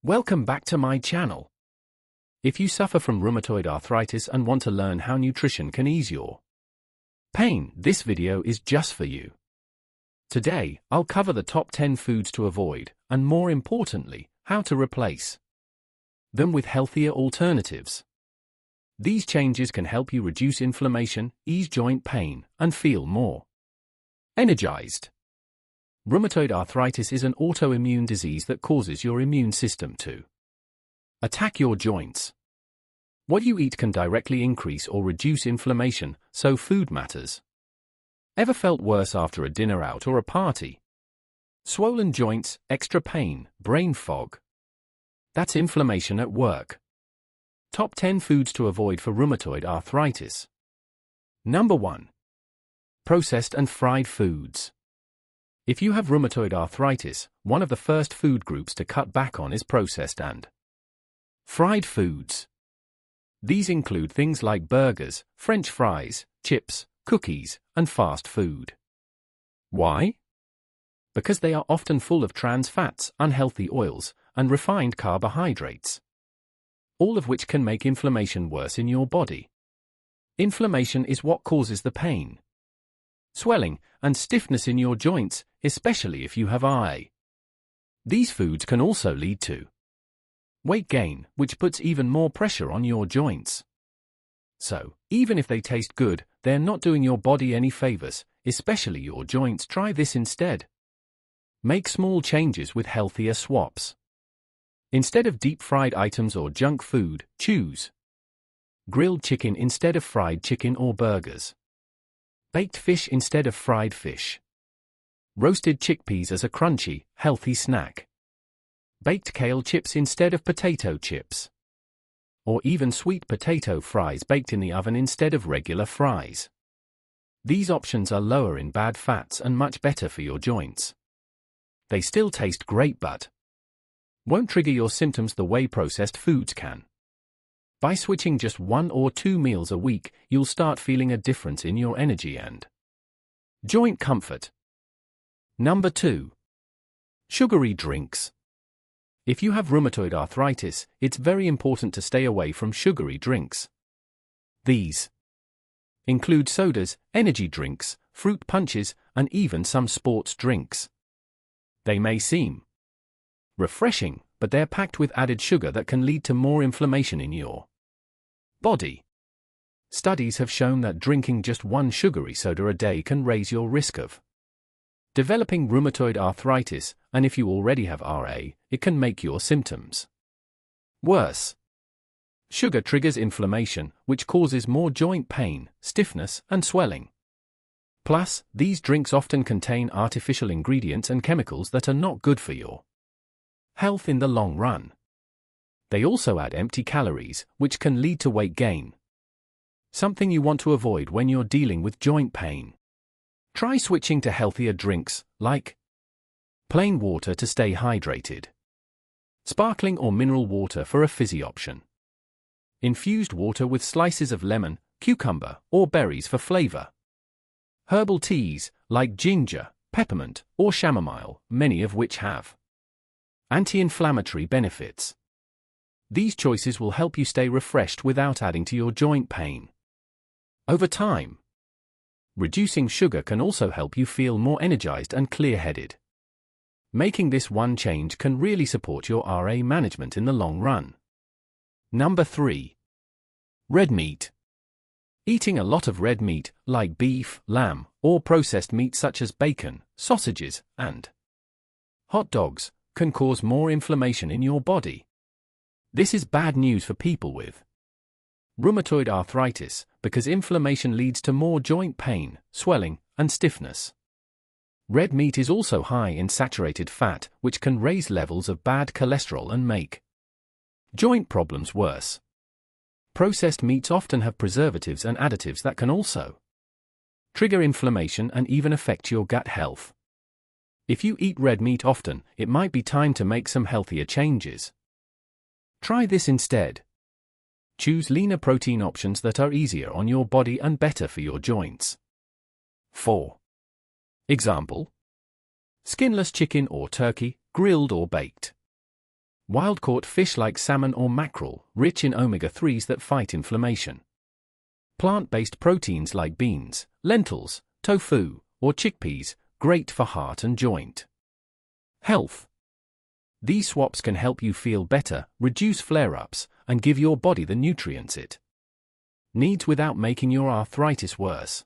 Welcome back to my channel. If you suffer from rheumatoid arthritis and want to learn how nutrition can ease your pain, this video is just for you. Today, I'll cover the top 10 foods to avoid, and more importantly, how to replace them with healthier alternatives. These changes can help you reduce inflammation, ease joint pain, and feel more energized. Rheumatoid arthritis is an autoimmune disease that causes your immune system to attack your joints. What you eat can directly increase or reduce inflammation, so food matters. Ever felt worse after a dinner out or a party? Swollen joints, extra pain, brain fog. That's inflammation at work. Top 10 foods to avoid for rheumatoid arthritis. Number 1. Processed and fried foods. If you have rheumatoid arthritis, one of the first food groups to cut back on is processed and fried foods. These include things like burgers, French fries, chips, cookies, and fast food. Why? Because they are often full of trans fats, unhealthy oils, and refined carbohydrates, all of which can make inflammation worse in your body. Inflammation is what causes the pain, swelling, and stiffness in your joints, especially if you have RA. These foods can also lead to weight gain, which puts even more pressure on your joints. So, even if they taste good, they're not doing your body any favors, especially your joints. Try this instead. Make small changes with healthier swaps. Instead of deep-fried items or junk food, choose grilled chicken instead of fried chicken or burgers. Baked fish instead of fried fish. Roasted chickpeas as a crunchy, healthy snack. Baked kale chips instead of potato chips. Or even sweet potato fries baked in the oven instead of regular fries. These options are lower in bad fats and much better for your joints. They still taste great but won't trigger your symptoms the way processed foods can. By switching just 1 or 2 meals a week, you'll start feeling a difference in your energy and joint comfort. Number 2. Sugary drinks. If you have rheumatoid arthritis, it's very important to stay away from sugary drinks. These include sodas, energy drinks, fruit punches, and even some sports drinks. They may seem refreshing, but they're packed with added sugar that can lead to more inflammation in your body. Studies have shown that drinking just 1 sugary soda a day can raise your risk of developing rheumatoid arthritis, and if you already have RA, it can make your symptoms worse. Sugar triggers inflammation, which causes more joint pain, stiffness, and swelling. Plus, these drinks often contain artificial ingredients and chemicals that are not good for your health in the long run. They also add empty calories, which can lead to weight gain. Something you want to avoid when you're dealing with joint pain. Try switching to healthier drinks, like plain water to stay hydrated, sparkling or mineral water for a fizzy option, infused water with slices of lemon, cucumber, or berries for flavor, herbal teas, like ginger, peppermint, or chamomile, many of which have anti-inflammatory benefits. These choices will help you stay refreshed without adding to your joint pain. Over time, reducing sugar can also help you feel more energized and clear-headed. Making this one change can really support your RA management in the long run. Number 3. Red meat. Eating a lot of red meat, like beef, lamb, or processed meat such as bacon, sausages, and hot dogs, can cause more inflammation in your body. This is bad news for people with rheumatoid arthritis, because inflammation leads to more joint pain, swelling, and stiffness. Red meat is also high in saturated fat, which can raise levels of bad cholesterol and make joint problems worse. Processed meats often have preservatives and additives that can also trigger inflammation and even affect your gut health. If you eat red meat often, it might be time to make some healthier changes. Try this instead. Choose leaner protein options that are easier on your body and better for your joints. 4. Example: skinless chicken or turkey, grilled or baked. Wild-caught fish like salmon or mackerel, rich in omega-3s that fight inflammation. Plant-based proteins like beans, lentils, tofu, or chickpeas, great for heart and joint health. These swaps can help you feel better, reduce flare-ups, and give your body the nutrients it needs without making your arthritis worse.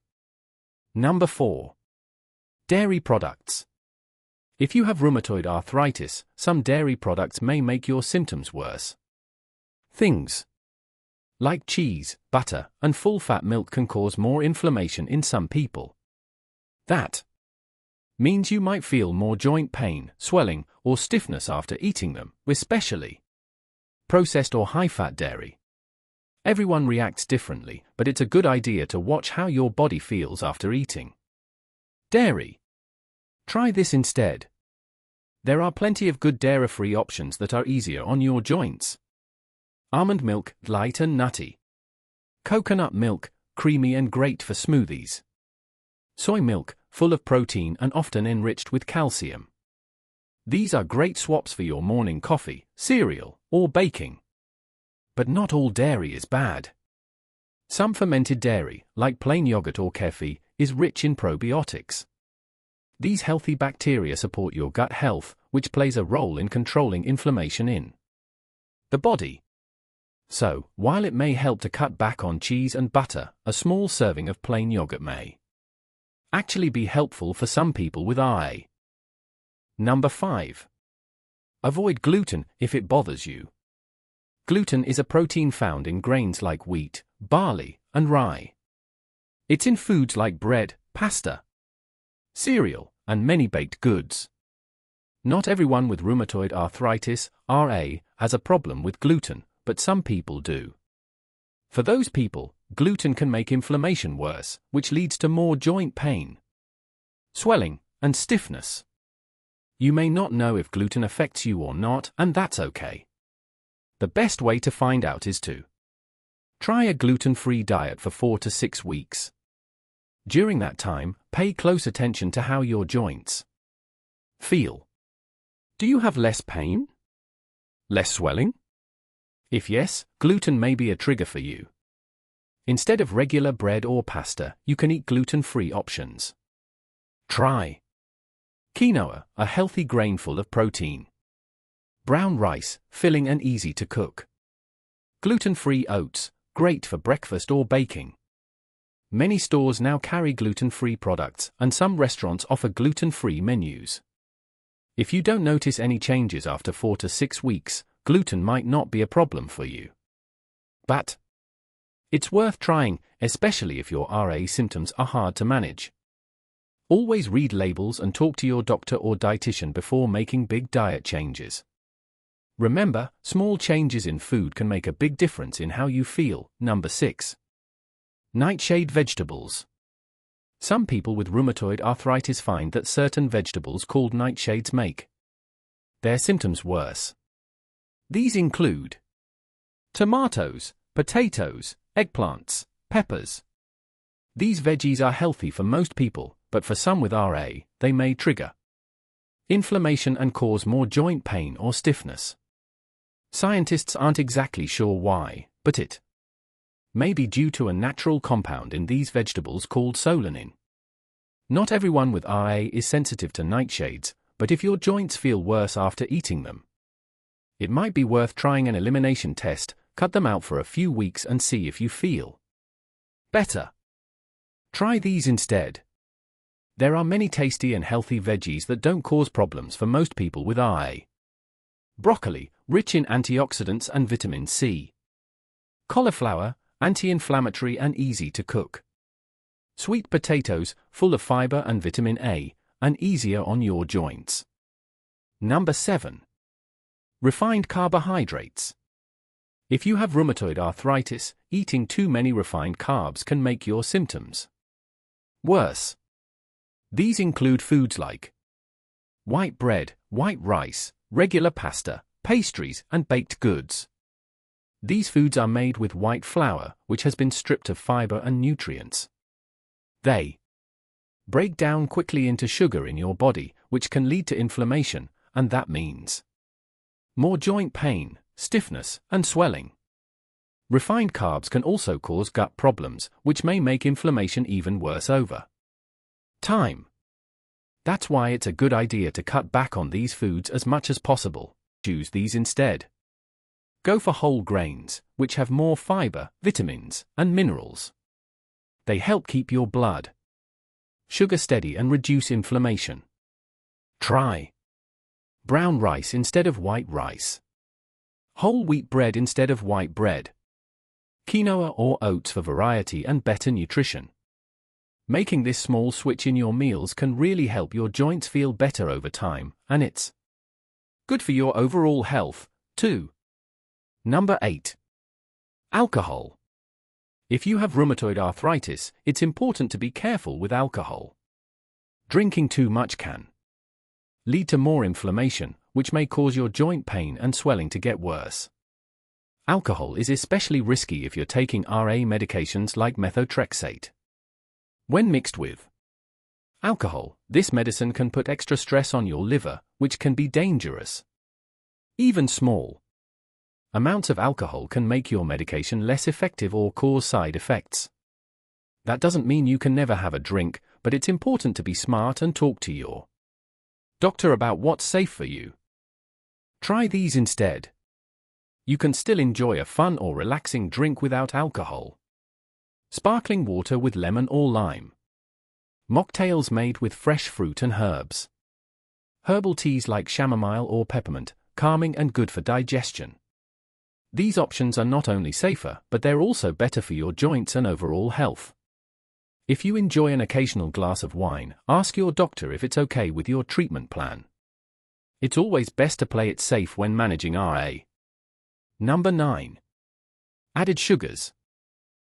Number 4. Dairy products. If you have rheumatoid arthritis, some dairy products may make your symptoms worse. Things like cheese, butter, and full-fat milk can cause more inflammation in some people. That means you might feel more joint pain, swelling, or stiffness after eating them, especially processed or high-fat dairy. Everyone reacts differently, but it's a good idea to watch how your body feels after eating dairy. Try this instead. There are plenty of good dairy-free options that are easier on your joints. Almond milk, light and nutty. Coconut milk, creamy and great for smoothies. Soy milk, full of protein and often enriched with calcium. These are great swaps for your morning coffee, cereal, or baking. But not all dairy is bad. Some fermented dairy, like plain yogurt or kefir, is rich in probiotics. These healthy bacteria support your gut health, which plays a role in controlling inflammation in the body. So, while it may help to cut back on cheese and butter, a small serving of plain yogurt may actually be helpful for some people with RA. Number 5. Avoid gluten if it bothers you. Gluten is a protein found in grains like wheat, barley, and rye. It's in foods like bread, pasta, cereal, and many baked goods. Not everyone with rheumatoid arthritis, RA, has a problem with gluten, but some people do. For those people, gluten can make inflammation worse, which leads to more joint pain, swelling, and stiffness. You may not know if gluten affects you or not, and that's okay. The best way to find out is to try a gluten-free diet for 4 to 6 weeks. During that time, pay close attention to how your joints feel. Do you have less pain? Less swelling? If yes, gluten may be a trigger for you. Instead of regular bread or pasta, you can eat gluten-free options. Try quinoa, a healthy grain full of protein. Brown rice, filling and easy to cook. Gluten-free oats, great for breakfast or baking. Many stores now carry gluten-free products, and some restaurants offer gluten-free menus. If you don't notice any changes after 4 to 6 weeks, gluten might not be a problem for you. But it's worth trying, especially if your RA symptoms are hard to manage. Always read labels and talk to your doctor or dietitian before making big diet changes. Remember, small changes in food can make a big difference in how you feel. Number 6. Nightshade vegetables. Some people with rheumatoid arthritis find that certain vegetables called nightshades make their symptoms worse. These include tomatoes, potatoes, eggplants, peppers. These veggies are healthy for most people, but for some with RA, they may trigger inflammation and cause more joint pain or stiffness. Scientists aren't exactly sure why, but it may be due to a natural compound in these vegetables called solanine. Not everyone with RA is sensitive to nightshades, but if your joints feel worse after eating them, it might be worth trying an elimination test. Cut them out for a few weeks and see if you feel better. Try these instead. There are many tasty and healthy veggies that don't cause problems for most people with RA. Broccoli, rich in antioxidants and vitamin C. Cauliflower, anti-inflammatory and easy to cook. Sweet potatoes, full of fiber and vitamin A, and easier on your joints. Number 7. Refined carbohydrates. If you have rheumatoid arthritis, eating too many refined carbs can make your symptoms worse. These include foods like white bread, white rice, regular pasta, pastries, and baked goods. These foods are made with white flour, which has been stripped of fiber and nutrients. They break down quickly into sugar in your body, which can lead to inflammation, and that means more joint pain, stiffness, and swelling. Refined carbs can also cause gut problems, which may make inflammation even worse over time. That's why it's a good idea to cut back on these foods as much as possible. Choose these instead. Go for whole grains, which have more fiber, vitamins, and minerals. They help keep your blood sugar steady and reduce inflammation. Try brown rice instead of white rice. Whole wheat bread instead of white bread. Quinoa or oats for variety and better nutrition. Making this small switch in your meals can really help your joints feel better over time, and it's good for your overall health, too. Number 8. Alcohol. If you have rheumatoid arthritis, it's important to be careful with alcohol. Drinking too much can lead to more inflammation, which may cause your joint pain and swelling to get worse. Alcohol is especially risky if you're taking RA medications like methotrexate. When mixed with alcohol, this medicine can put extra stress on your liver, which can be dangerous. Even small amounts of alcohol can make your medication less effective or cause side effects. That doesn't mean you can never have a drink, but it's important to be smart and talk to your doctor about what's safe for you. Try these instead. You can still enjoy a fun or relaxing drink without alcohol. Sparkling water with lemon or lime. Mocktails made with fresh fruit and herbs. Herbal teas like chamomile or peppermint, calming and good for digestion. These options are not only safer, but they're also better for your joints and overall health. If you enjoy an occasional glass of wine, ask your doctor if it's okay with your treatment plan. It's always best to play it safe when managing RA. Number 9. Added sugars.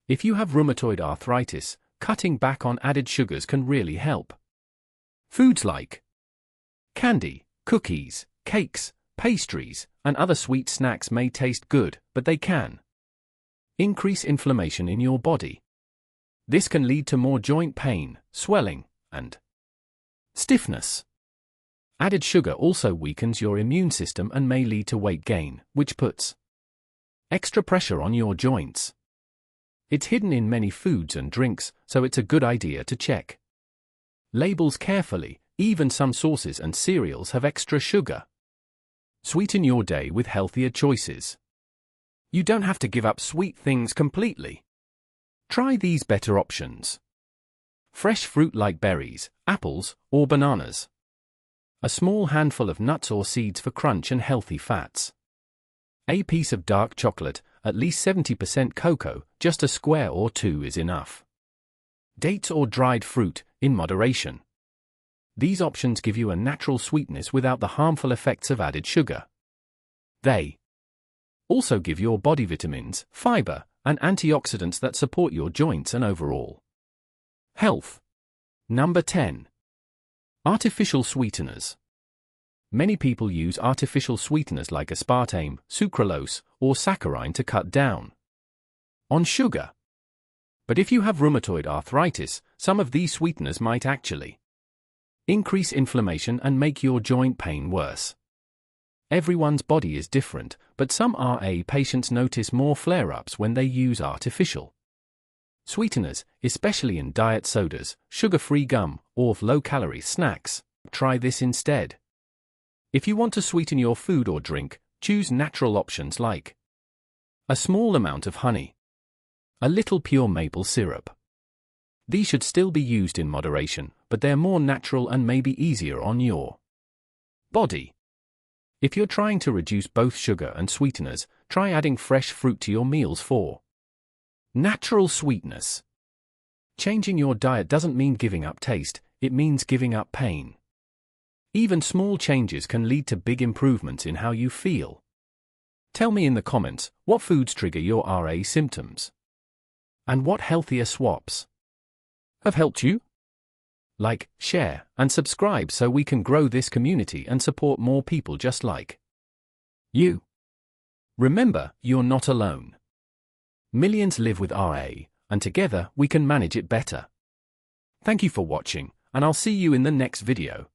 If you have rheumatoid arthritis, cutting back on added sugars can really help. Foods like candy, cookies, cakes, pastries, and other sweet snacks may taste good, but they can increase inflammation in your body. This can lead to more joint pain, swelling, and stiffness. Added sugar also weakens your immune system and may lead to weight gain, which puts extra pressure on your joints. It's hidden in many foods and drinks, so it's a good idea to check labels carefully. Even some sauces and cereals have extra sugar. Sweeten your day with healthier choices. You don't have to give up sweet things completely. Try these better options. Fresh fruit like berries, apples, or bananas. A small handful of nuts or seeds for crunch and healthy fats. A piece of dark chocolate, at least 70% cocoa, just a square or two is enough. Dates or dried fruit, in moderation. These options give you a natural sweetness without the harmful effects of added sugar. They also give your body vitamins, fiber, and antioxidants that support your joints and overall health. Number 10. Artificial sweeteners. Many people use artificial sweeteners like aspartame, sucralose, or saccharin to cut down on sugar. But if you have rheumatoid arthritis, some of these sweeteners might actually increase inflammation and make your joint pain worse. Everyone's body is different, but some RA patients notice more flare-ups when they use artificial sweeteners, especially in diet sodas, sugar-free gum, or low-calorie snacks. Try this instead. If you want to sweeten your food or drink, choose natural options like a small amount of honey, a little pure maple syrup. These should still be used in moderation, but they're more natural and may be easier on your body. If you're trying to reduce both sugar and sweeteners, try adding fresh fruit to your meals for natural sweetness. Changing your diet doesn't mean giving up taste, it means giving up pain. Even small changes can lead to big improvements in how you feel. Tell me in the comments, what foods trigger your RA symptoms? And what healthier swaps have helped you? Like, share, and subscribe so we can grow this community and support more people just like you. Remember, you're not alone. Millions live with RA, and together we can manage it better. Thank you for watching, and I'll see you in the next video.